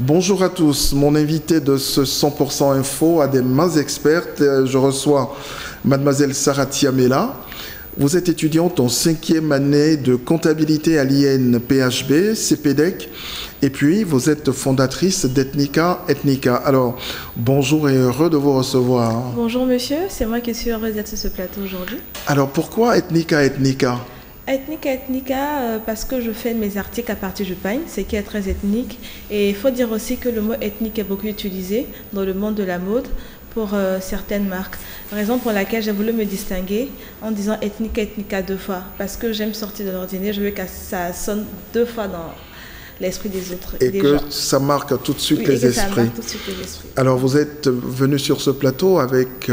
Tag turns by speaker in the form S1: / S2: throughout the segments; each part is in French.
S1: Bonjour à tous, mon invité de ce 100% Info a des mains expertes. Je reçois mademoiselle Sarah Tiamela. Vous êtes étudiante en 5e année de comptabilité à l'INPHB, CPDEC, et puis vous êtes fondatrice d'Ethnica Ethnica. Alors, bonjour et heureux de vous recevoir.
S2: Bonjour monsieur, c'est moi qui suis heureuse d'être sur ce plateau aujourd'hui.
S1: Alors, pourquoi Ethnica Ethnica ?
S2: Ethnica Ethnica, parce que je fais mes articles à partir du pain, ce qui est très ethnique. Et il faut dire aussi que le mot ethnique est beaucoup utilisé dans le monde de la mode pour certaines marques. Raison pour laquelle j'ai voulu me distinguer en disant Ethnica Ethnica 2 fois. Parce que j'aime sortir de l'ordinaire, je veux que ça sonne 2 fois dans l'esprit des autres.
S1: Et que ça marque tout de suite les esprits. Alors vous êtes venu sur ce plateau avec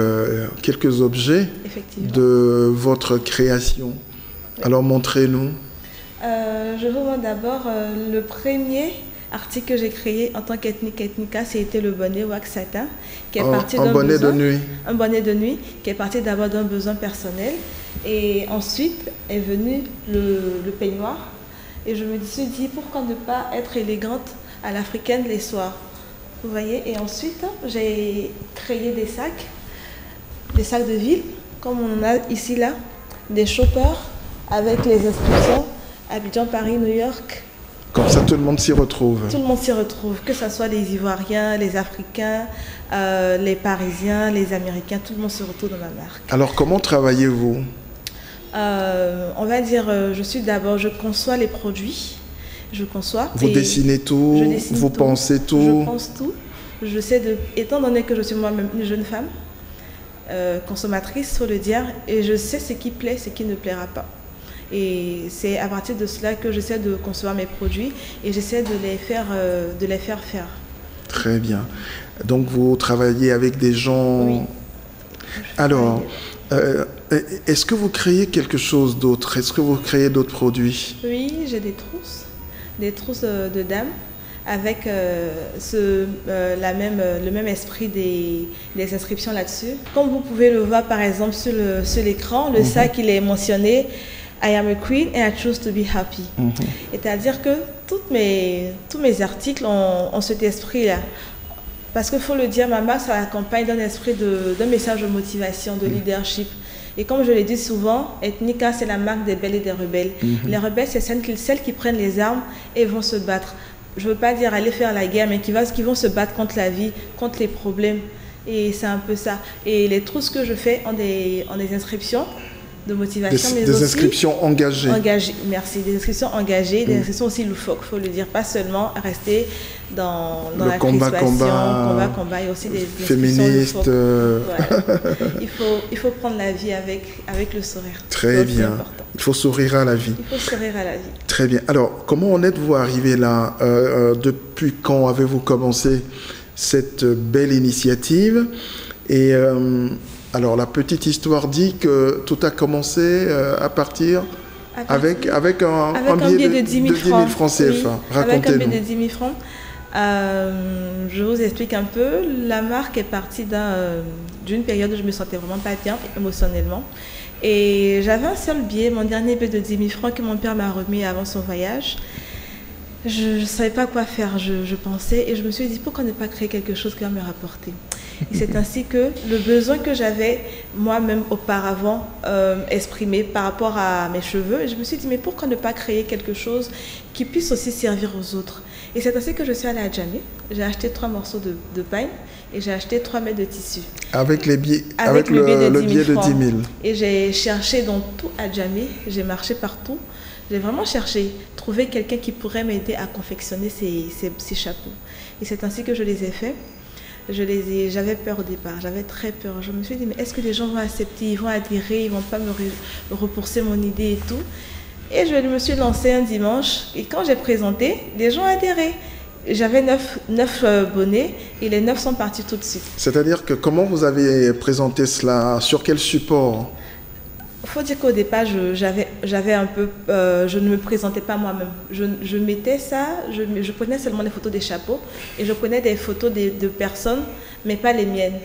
S1: quelques objets de votre création. Alors montrez-nous.
S2: Je vous montre d'abord le premier article que j'ai créé en tant qu'Ethnica Ethnica, c'était le bonnet wax satin, qui est parti d'un
S1: bonnet de nuit.
S2: Un bonnet de nuit, qui est parti d'abord d'un besoin personnel. Et ensuite est venu le peignoir. Et je me suis dit, pourquoi ne pas être élégante à l'africaine les soirs? Vous voyez? Et ensuite, j'ai créé des sacs de ville, comme on a ici là, des choppers, avec les inscriptions Abidjan, Paris, New York.
S1: Comme ça, tout le monde s'y retrouve.
S2: Tout le monde s'y retrouve, que ce soit les Ivoiriens, les Africains, les Parisiens, les Américains, tout le monde se retrouve dans ma marque.
S1: Alors, comment travaillez-vous?
S2: On va dire, je conçois les produits. Je conçois.
S1: Vous dessinez tout, vous pensez tout.
S2: Je pense tout. Je sais étant donné que je suis moi-même une jeune femme, consommatrice, il faut le dire, et je sais ce qui plaît, ce qui ne plaira pas. Et c'est à partir de cela que j'essaie de concevoir mes produits et j'essaie de les faire faire.
S1: Très bien. Donc vous travaillez avec des gens... Oui. Alors, est-ce que vous créez quelque chose d'autre? Est-ce que vous créez d'autres produits?
S2: Oui, j'ai des trousses de dames avec le même esprit des inscriptions là-dessus. Comme vous pouvez le voir par exemple sur l'écran, le sac il est mentionné I am a queen and I choose to be happy. C'est-à-dire que tous mes articles ont cet esprit-là. Parce qu'il faut le dire, ma marque, ça accompagne d'un esprit d'un message de motivation, de leadership. Et comme je l'ai dit souvent, Ethnica, c'est la marque des belles et des rebelles. Les rebelles, c'est celles qui prennent les armes et vont se battre. Je ne veux pas dire aller faire la guerre, mais qui vont se battre contre la vie, contre les problèmes. Et c'est un peu ça. Et les trousses que je fais ont des inscriptions de motivation, mais
S1: des inscriptions engagées.
S2: Merci. Des inscriptions engagées, des inscriptions aussi loufoques, il faut le dire. Pas seulement rester dans la combat, il y a aussi des
S1: féministes.
S2: Voilà. Il faut prendre la vie avec le sourire.
S1: Très bien. Il faut sourire à la vie.
S2: Il faut sourire à la vie.
S1: Très bien. Alors, comment en êtes-vous arrivé là? Depuis quand avez-vous commencé cette belle initiative? Et alors, la petite histoire dit que tout a commencé à partir avec un billet de 10 000 francs CFA.
S2: Oui, avec un billet de 10 000 francs. Je vous explique un peu. La marque est partie d'une période où je me sentais vraiment pas bien émotionnellement. Et j'avais un seul billet, mon dernier billet de 10 000 francs que mon père m'a remis avant son voyage. Je ne savais pas quoi faire, je pensais, et je me suis dit, pourquoi ne pas créer quelque chose qui va me rapporter? Et c'est ainsi que le besoin que j'avais moi-même auparavant exprimé par rapport à mes cheveux, je me suis dit, mais pourquoi ne pas créer quelque chose qui puisse aussi servir aux autres? Et c'est ainsi que je suis allée à Djamé, j'ai acheté 3 morceaux de pain et j'ai acheté 3 mètres de tissu.
S1: Avec le billet de 10 000.
S2: Et j'ai cherché dans tout à Djamé, j'ai marché partout. J'ai vraiment cherché, trouver quelqu'un qui pourrait m'aider à confectionner ces chapeaux. Et c'est ainsi que je les ai faits. J'avais peur au départ, j'avais très peur. Je me suis dit, mais est-ce que les gens vont accepter, ils vont adhérer, ils ne vont pas me repousser mon idée et tout. Et je me suis lancée un dimanche. Et quand j'ai présenté, les gens adhéraient. J'avais 9 bonnets et les 9 sont partis tout de suite.
S1: C'est-à-dire que comment vous avez présenté cela? Sur quel support?
S2: Il faut dire qu'au départ, j'avais un peu, je ne me présentais pas moi-même. Je mettais ça, je prenais seulement des photos des chapeaux et je prenais des photos de personnes, mais pas les miennes.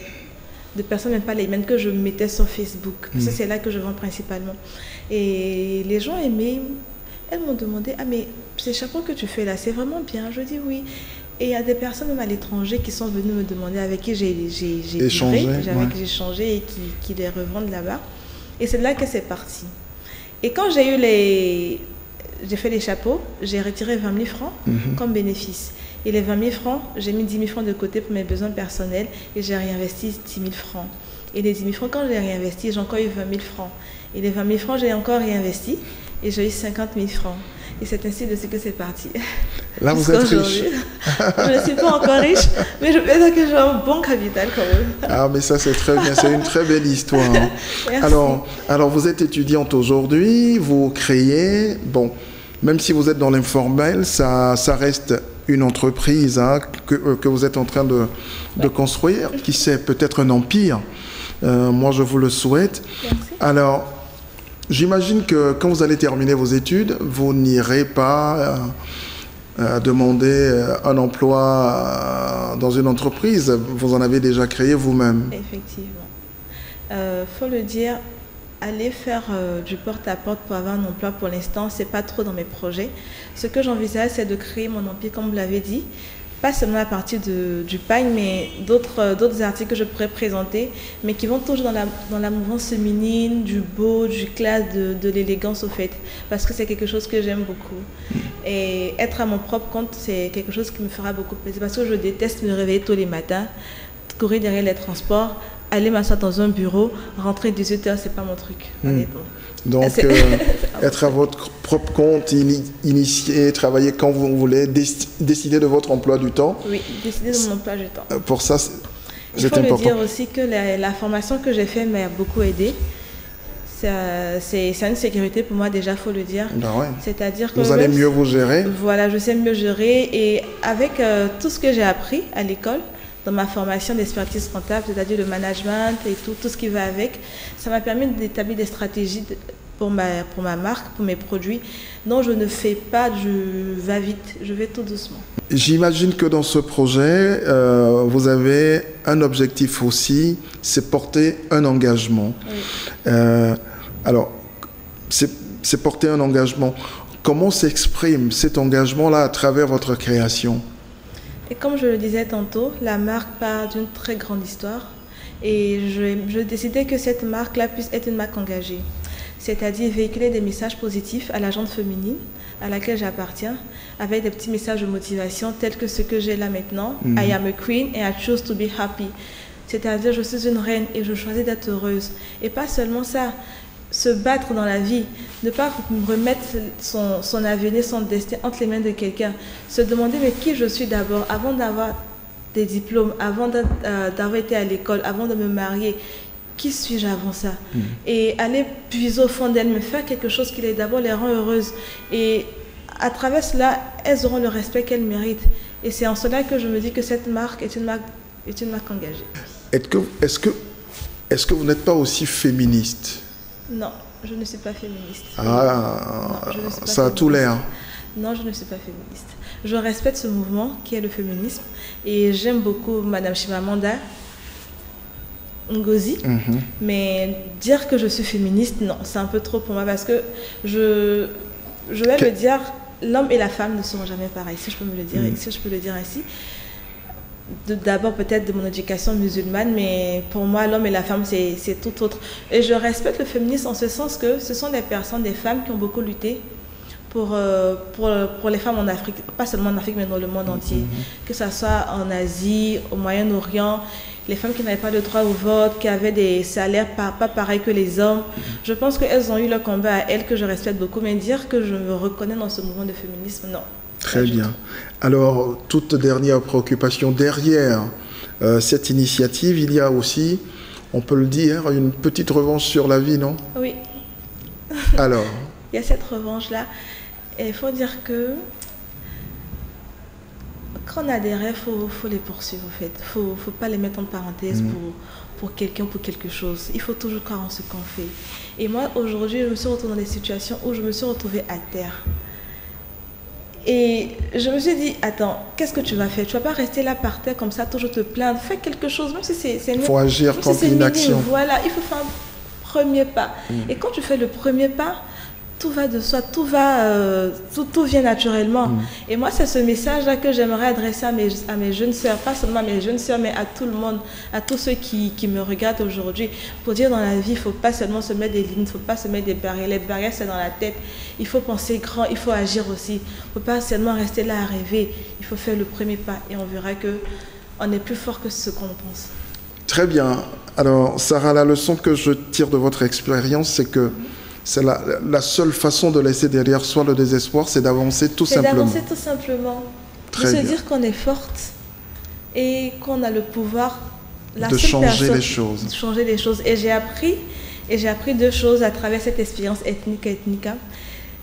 S2: De personnes, mais pas les miennes, que je mettais sur Facebook. Parce que c'est là que je vends principalement. Et les gens aimaient. Elles m'ont demandé, ah mais ces chapeaux que tu fais là, c'est vraiment bien. Je dis oui. Et il y a des personnes même à l'étranger qui sont venues me demander avec qui j'ai
S1: échangé,
S2: avec qui j'ai changé et qui les revendent là-bas. Et c'est de là que c'est parti. Et quand j'ai fait les chapeaux, j'ai retiré 20 000 francs comme bénéfice. Et les 20 000 francs, j'ai mis 10 000 francs de côté pour mes besoins personnels et j'ai réinvesti 10 000 francs. Et les 10 000 francs, quand j'ai réinvesti, j'ai encore eu 20 000 francs. Et les 20 000 francs, j'ai encore réinvesti et j'ai eu 50 000 francs. Et c'est ainsi de ce que c'est parti.
S1: Là, vous êtes riche.
S2: Je ne suis pas encore riche, mais je peux dire que j'ai un bon capital quand même.
S1: Ah, mais ça, c'est très bien. C'est une très belle histoire.
S2: Merci.
S1: Alors, vous êtes étudiante aujourd'hui, vous créez, bon, même si vous êtes dans l'informel, ça reste une entreprise que vous êtes en train de construire, qui sait, peut-être un empire. Moi, je vous le souhaite.
S2: Merci.
S1: Alors, j'imagine que quand vous allez terminer vos études, vous n'irez pas demander un emploi dans une entreprise. Vous en avez déjà créé vous-même.
S2: Effectivement. Faut le dire, aller faire du porte-à-porte pour avoir un emploi pour l'instant, c'est pas trop dans mes projets. Ce que j'envisage, c'est de créer mon empire, comme vous l'avez dit. Pas seulement à partir du pagne, mais d'autres articles que je pourrais présenter, mais qui vont toujours dans la mouvance féminine, du beau, du classe, de l'élégance au fait, parce que c'est quelque chose que j'aime beaucoup. Et être à mon propre compte, c'est quelque chose qui me fera beaucoup plaisir, parce que je déteste me réveiller tôt les matins, courir derrière les transports, aller m'asseoir dans un bureau, rentrer 18h, c'est pas mon truc, honnêtement.
S1: Donc, être à votre propre compte, initier, travailler quand vous voulez, décider de votre emploi du temps.
S2: Oui, décider de mon emploi du temps.
S1: Pour ça, c'est
S2: important. Il faut
S1: le
S2: dire aussi que la formation que j'ai faite m'a beaucoup aidé. C'est une sécurité pour moi déjà, il faut le dire.
S1: Ben ouais.
S2: C'est-à-dire que
S1: vous allez mieux vous gérer.
S2: Voilà, je sais mieux gérer. Et avec tout ce que j'ai appris à l'école, dans ma formation d'expertise comptable, c'est-à-dire le management et tout ce qui va avec, ça m'a permis d'établir des stratégies pour ma marque, pour mes produits. Non, je ne fais pas du va-vite, je vais tout doucement.
S1: J'imagine que dans ce projet, vous avez un objectif aussi, c'est porter un engagement. Oui. Alors, c'est porter un engagement. Comment s'exprime cet engagement-là à travers votre création ?
S2: Et comme je le disais tantôt, la marque part d'une très grande histoire. Et je décidais que cette marque-là puisse être une marque engagée. C'est-à-dire véhiculer des messages positifs à la gente féminine à laquelle j'appartiens, avec des petits messages de motivation tels que ce que j'ai là maintenant. I am a queen and I choose to be happy. C'est-à-dire je suis une reine et je choisis d'être heureuse. Et pas seulement ça, se battre dans la vie, ne pas remettre son avenir, son destin entre les mains de quelqu'un. Se demander mais qui je suis d'abord, avant d'avoir des diplômes, avant d'avoir été à l'école, avant de me marier. Qui suis-je avant ça? Et aller puiser au fond d'elles, me faire quelque chose qui d'abord les rend heureuses. Et à travers cela, elles auront le respect qu'elles méritent. Et c'est en cela que je me dis que cette marque est une marque engagée.
S1: Est-ce que vous n'êtes pas aussi féministe?
S2: Non, je ne suis pas féministe.
S1: Ah, non, ça
S2: féministe.
S1: A tout l'air.
S2: Non, je ne suis pas féministe. Je respecte ce mouvement qui est le féminisme. Et j'aime beaucoup Madame Chimamanda Ngozi, mais dire que je suis féministe, non, c'est un peu trop pour moi parce que je vais me dire, l'homme et la femme ne seront jamais pareils, si je peux me le dire, si je peux le dire ainsi. D'abord peut-être de mon éducation musulmane, mais pour moi l'homme et la femme c'est tout autre. Et je respecte le féminisme en ce sens que ce sont des personnes, des femmes qui ont beaucoup lutté pour les femmes en Afrique, pas seulement en Afrique mais dans le monde entier, que ce soit en Asie, au Moyen-Orient. Les femmes qui n'avaient pas le droit au vote, qui avaient des salaires pas pareils que les hommes. Je pense qu'elles ont eu le combat à elles, que je respecte beaucoup. Mais dire que je me reconnais dans ce mouvement de féminisme, non.
S1: Très bien. Alors, toute dernière préoccupation, derrière cette initiative, il y a aussi, on peut le dire, une petite revanche sur la vie, non?
S2: Oui.
S1: Alors?
S2: Il y a cette revanche-là. Et il faut dire que quand on a des rêves, il faut les poursuivre en fait. Il ne faut pas les mettre en parenthèse pour quelqu'un, pour quelque chose. Il faut toujours croire en ce qu'on fait. Et moi, aujourd'hui, je me suis retrouvée dans des situations où je me suis retrouvée à terre. Et je me suis dit, attends, qu'est-ce que tu vas faire? Tu ne vas pas rester là par terre comme ça, toujours te plaindre. Fais quelque chose, même si c'est...
S1: Il faut agir contre l'inaction.
S2: Voilà, il faut faire un premier pas. Et quand tu fais le premier pas, tout va de soi, tout vient naturellement. Et moi, c'est ce message-là que j'aimerais adresser à mes jeunes sœurs, pas seulement à mes jeunes sœurs, mais à tout le monde, à tous ceux qui me regardent aujourd'hui. Pour dire dans la vie, il ne faut pas seulement se mettre des limites, il ne faut pas se mettre des barrières. Les barrières, c'est dans la tête. Il faut penser grand, il faut agir aussi. Il ne faut pas seulement rester là à rêver. Il faut faire le premier pas et on verra qu'on est plus fort que ce qu'on pense.
S1: Très bien. Alors, Sarah, la leçon que je tire de votre expérience, c'est que c'est la seule façon de laisser derrière soi le désespoir, c'est d'avancer tout simplement.
S2: C'est d'avancer tout simplement.
S1: Très bien.
S2: De se dire qu'on est forte et qu'on a le pouvoir
S1: de changer les choses.
S2: De changer les choses. Et j'ai appris deux choses à travers cette expérience ethnica.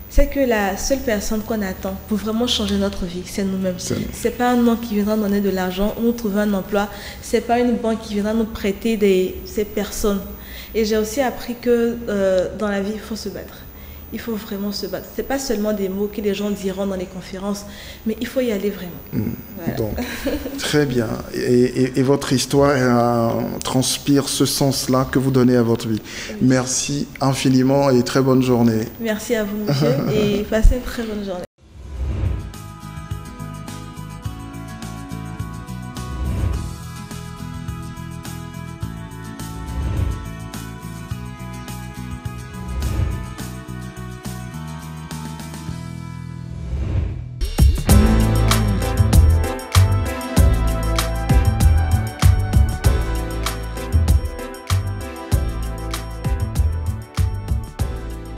S2: C'est que la seule personne qu'on attend pour vraiment changer notre vie, c'est nous-mêmes. C'est pas un homme qui viendra donner de l'argent ou nous trouver un emploi. C'est pas une banque qui viendra nous prêter ces personnes. Et j'ai aussi appris que dans la vie, il faut se battre. Il faut vraiment se battre. Ce n'est pas seulement des mots que les gens diront dans les conférences, mais il faut y aller vraiment. Voilà.
S1: Donc, très bien. Et votre histoire transpire ce sens-là que vous donnez à votre vie. Oui. Merci infiniment et très bonne journée.
S2: Merci à vous, monsieur, et passez une très bonne journée.